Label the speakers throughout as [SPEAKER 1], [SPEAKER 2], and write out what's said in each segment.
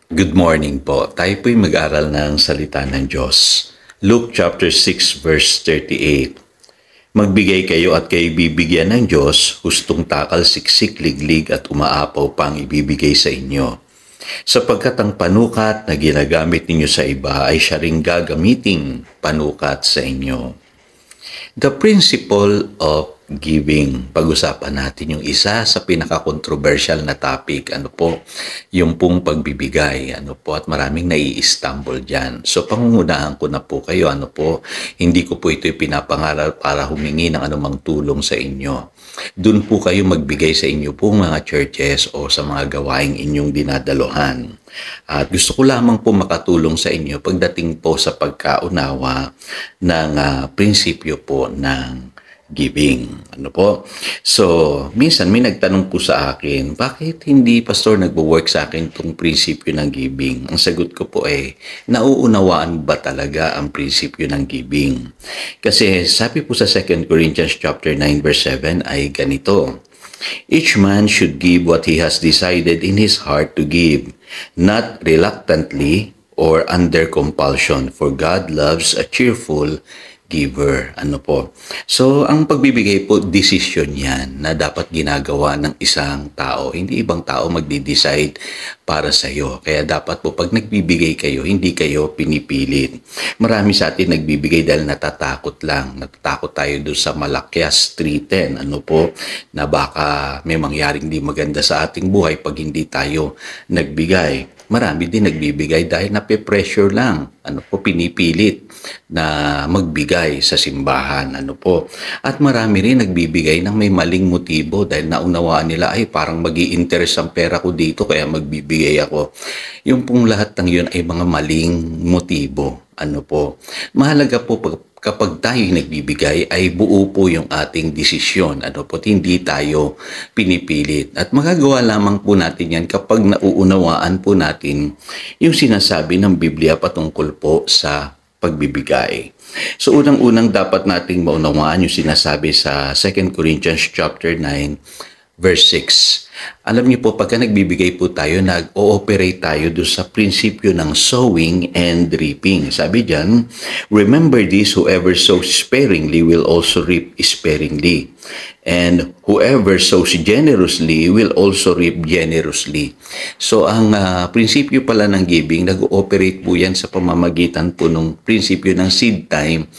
[SPEAKER 1] Good morning po. Tayo po'y mag-aral ng salita ng Diyos. Luke chapter 6 verse 38. Magbigay kayo at kayo bibigyan ng Diyos, hustong takal, siksik, liglig at umaapaw pang ibibigay sa inyo. Sapagkat ang panukat na ginagamit ninyo sa iba ay siya ring gagamiting panukat sa inyo. The principle of giving. Pag-usapan natin yung isa sa pinaka-controversial na topic, yung pong pagbibigay, at maraming nai-stumble dyan. So, pangungunahan ko na po kayo, hindi ko po ito pinapangaral para humingi ng anumang tulong sa inyo. Doon po kayo magbigay sa inyo pong mga churches o sa mga gawaing inyong dinadaluhan. At gusto ko lamang po makatulong sa inyo pagdating po sa pagkaunawa ng prinsipyo po ng giving. So, minsan may nagtanong po sa akin, bakit hindi, Pastor, nagwo-work sa akin itong prinsipyo ng giving? Ang sagot ko po nauunawaan ba talaga ang prinsipyo ng giving? Kasi sabi po sa 2 Corinthians chapter 9 verse 7 ay ganito, each man should give what he has decided in his heart to give, not reluctantly or under compulsion, for God loves a cheerful giver. So, ang pagbibigay po, decision yan na dapat ginagawa ng isang tao. Hindi ibang tao magdi-decide para sa iyo. Kaya dapat po, pag nagbibigay kayo, hindi kayo pinipilit. Marami sa atin nagbibigay dahil natatakot lang. Natatakot tayo doon sa Malakias 3:10. Na baka may mangyaring di maganda sa ating buhay pag hindi tayo nagbigay. Marami din nagbibigay dahil nape-pressure lang. Pinipilit na magbigay sa simbahan. At marami rin nagbibigay ng may maling motibo dahil naunawaan nila ay parang magi-interest ang pera ko dito kaya magbibigay ako. Yung pong lahat ng yun ay mga maling motibo. Mahalaga po kapag tayo nagbibigay ay buo po yung ating desisyon. Hindi tayo pinipilit. At magagawa lamang po natin yan kapag nauunawaan po natin yung sinasabi ng Biblia patungkol po sa pagbibigay. So unang-unang dapat nating maunawaan yung sinasabi sa 2 Corinthians chapter 9 verse 6. Alam niyo po, pagka nagbibigay po tayo, nag-ooperate tayo doon sa prinsipyo ng sowing and reaping. Sabi diyan, remember this, whoever sows sparingly will also reap sparingly. And whoever sows generously will also reap generously. So, ang prinsipyo pala ng giving, nag-ooperate po yan sa pamamagitan po ng prinsipyo ng seed time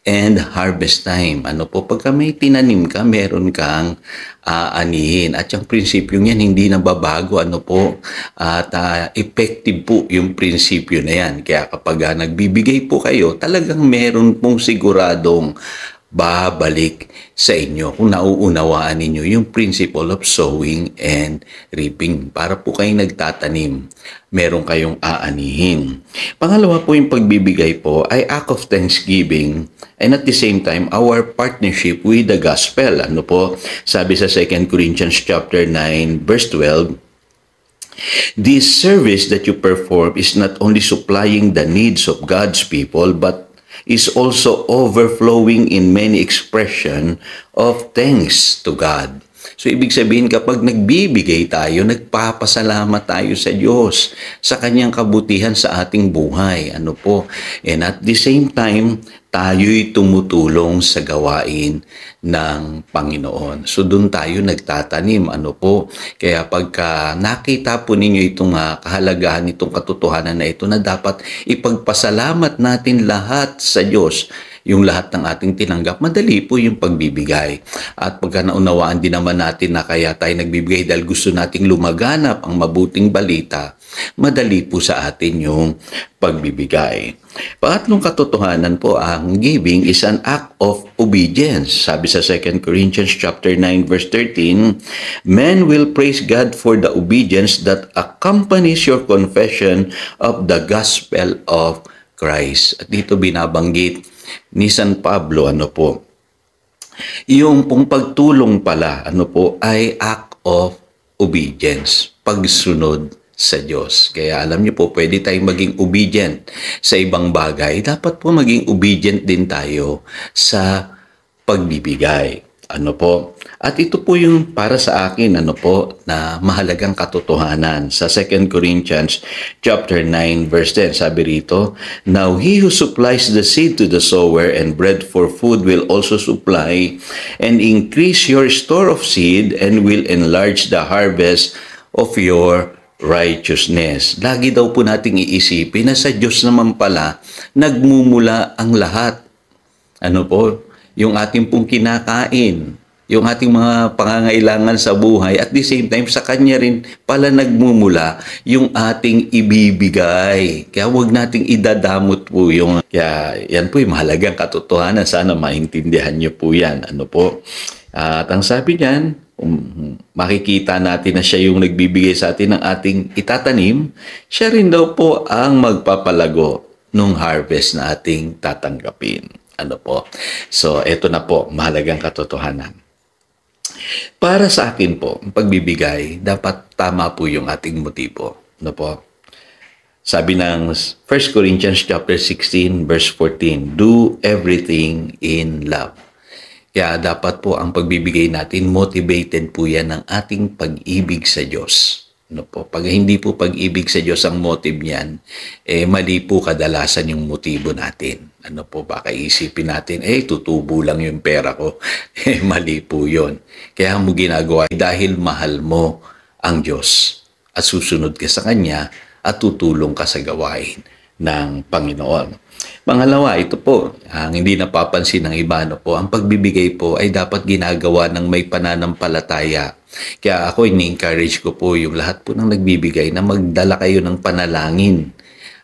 [SPEAKER 1] and harvest time. Pagka may tinanim ka, meron kang aanihin. At yung prinsipyo yan, hindi nababago. At effective po yung prinsipyo na yan. Kaya kapag nagbibigay po kayo, talagang meron pong siguradong babalik sa inyo kung nauunawaan ninyo yung principle of sowing and reaping. Para po kayong nagtatanim, meron kayong aanihin. Pangalawa po, yung pagbibigay po ay act of thanksgiving and at the same time, our partnership with the gospel. Sabi sa 2 Corinthians chapter 9 verse 12, this service that you perform is not only supplying the needs of God's people, but is also overflowing in many expression of thanks to God. So, ibig sabihin, kapag nagbibigay tayo, nagpapasalamat tayo sa Diyos, sa Kanyang kabutihan sa ating buhay. And at the same time, tayo'y tumutulong sa gawain ng Panginoon. So, doon tayo nagtatanim. Kaya pagka nakita po ninyo itong kahalagahan, itong katotohanan na ito na dapat ipagpasalamat natin lahat sa Diyos, yung lahat ng ating tinanggap, madali po yung pagbibigay. At pagka naunawaan din naman natin na kaya tayo nagbibigay dahil gusto nating lumaganap ang mabuting balita, madali po sa atin yung pagbibigay. Pangatlong katotohanan po, ang giving is an act of obedience. Sabi sa 2 Corinthians chapter 9 verse 13, men will praise God for the obedience that accompanies your confession of the gospel of Christ. At dito binabanggit ni San Pablo, yung pong pagtulong pala, ay act of obedience, pagsunod sa Diyos. Kaya alam niyo po, pwede tayong maging obedient sa ibang bagay. Dapat po maging obedient din tayo sa pagbibigay. At ito po yung para sa akin na mahalagang katotohanan. Sa 2 Corinthians chapter 9 verse 10 sabi rito, "Now he who supplies the seed to the sower and bread for food will also supply and increase your store of seed and will enlarge the harvest of your righteousness." Lagi daw po nating iisipin na sa Diyos naman pala nagmumula ang lahat. Yung ating pong kinakain, yung ating mga pangangailangan sa buhay, at the same time, sa Kanya rin pala nagmumula yung ating ibibigay. Kaya huwag nating idadamot po yung... Kaya yan po yung mahalagang katotohanan. Sana maintindihan niyo po yan. At ang sabi niyan, makikita natin na siya yung nagbibigay sa atin ng ating itatanim, siya rin daw po ang magpapalago nung harvest na ating tatanggapin. So, eto na po, mahalagang katotohanan. Para sa akin po, ang pagbibigay, dapat tama po yung ating motibo. Sabi ng 1 Corinthians chapter 16 verse 14, "Do everything in love." Kaya dapat po ang pagbibigay natin, motivated po yan ng ating pag-ibig sa Diyos. Pag hindi po pag-ibig sa Diyos ang motive niyan, mali po kadalasan yung motibo natin. Baka isipin natin, tutubo lang yung pera ko. Mali po yun. Kaya mo ginagawa dahil mahal mo ang Diyos at susunod ka sa Kanya at tutulong ka sa gawain ng Panginoon. Pangalawa, ito po, ang hindi napapansin ng iba, ang pagbibigay po ay dapat ginagawa ng may pananampalataya. Kaya ako, ini-encourage ko po yung lahat po ng nagbibigay na magdala kayo ng panalangin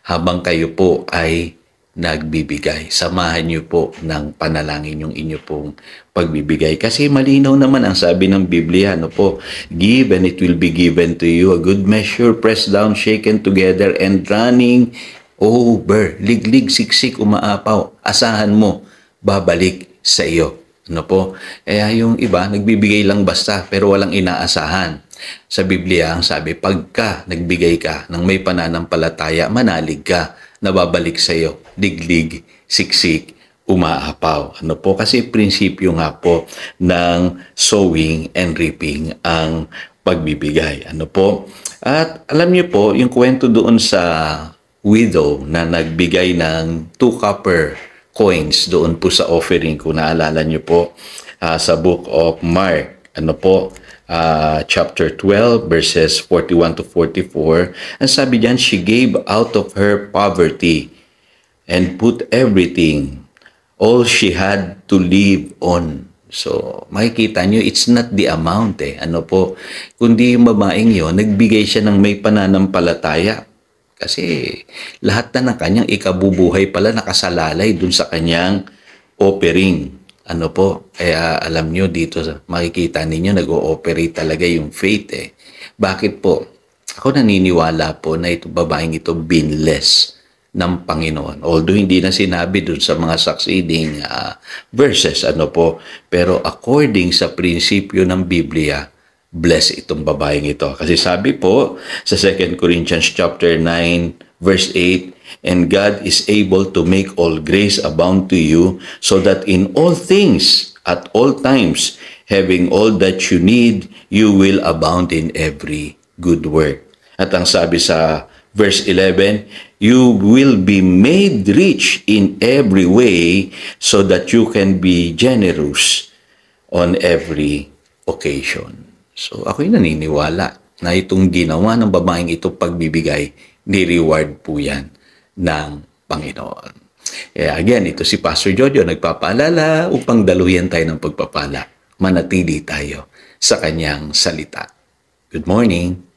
[SPEAKER 1] habang kayo po ay nagbibigay. Samahan niyo po ng panalangin yung inyo pong pagbibigay. Kasi malinaw naman ang sabi ng Biblia, "Give and it will be given to you, a good measure, pressed down, shaken together, and running over." Liglig, siksik, umaapaw. Asahan mo, babalik sa iyo. Kaya yung iba, nagbibigay lang basta, pero walang inaasahan. Sa Biblia, ang sabi, pagka nagbigay ka ng may pananampalataya, manalig ka, nababalik sa iyo. Liglig, siksik, umaapaw. Kasi prinsipyo nga po ng sowing and reaping ang pagbibigay. At alam niyo po, yung kwento doon sa widow na nagbigay ng 2 copper coins doon po sa offering, kung naalala niyo po sa book of Mark, chapter 12 verses 41 to 44. Ang sabi diyan, "She gave out of her poverty and put everything, all she had to live on." So, makikita nyo, it's not the amount kundi yung babaeng yun, nagbigay siya ng may pananampalataya. Kasi lahat na ng kanyang ikabubuhay pala nakasalalay dun sa kanyang offering. Kaya alam nyo dito, makikita ninyo, nag-ooperate talaga yung faith Bakit po? Ako naniniwala po na ito babaeng ito binless ng Panginoon. Although hindi na sinabi dun sa mga succeeding verses, pero according sa prinsipyo ng Biblia, bless itong babaeng ito. Kasi sabi po sa 2 Corinthians chapter 9 verse 8, "And God is able to make all grace abound to you, so that in all things, at all times, having all that you need, you will abound in every good work." At ang sabi sa verse 11, "You will be made rich in every way, so that you can be generous on every occasion." So, ako'y naniniwala na itong ginawa ng babaeng ito pagbibigay, ni-reward po yan ng Panginoon. Again, ito si Pastor Jojo nagpapaalala upang daluyan tayo ng pagpapala. Manatili tayo sa kanyang salita. Good morning.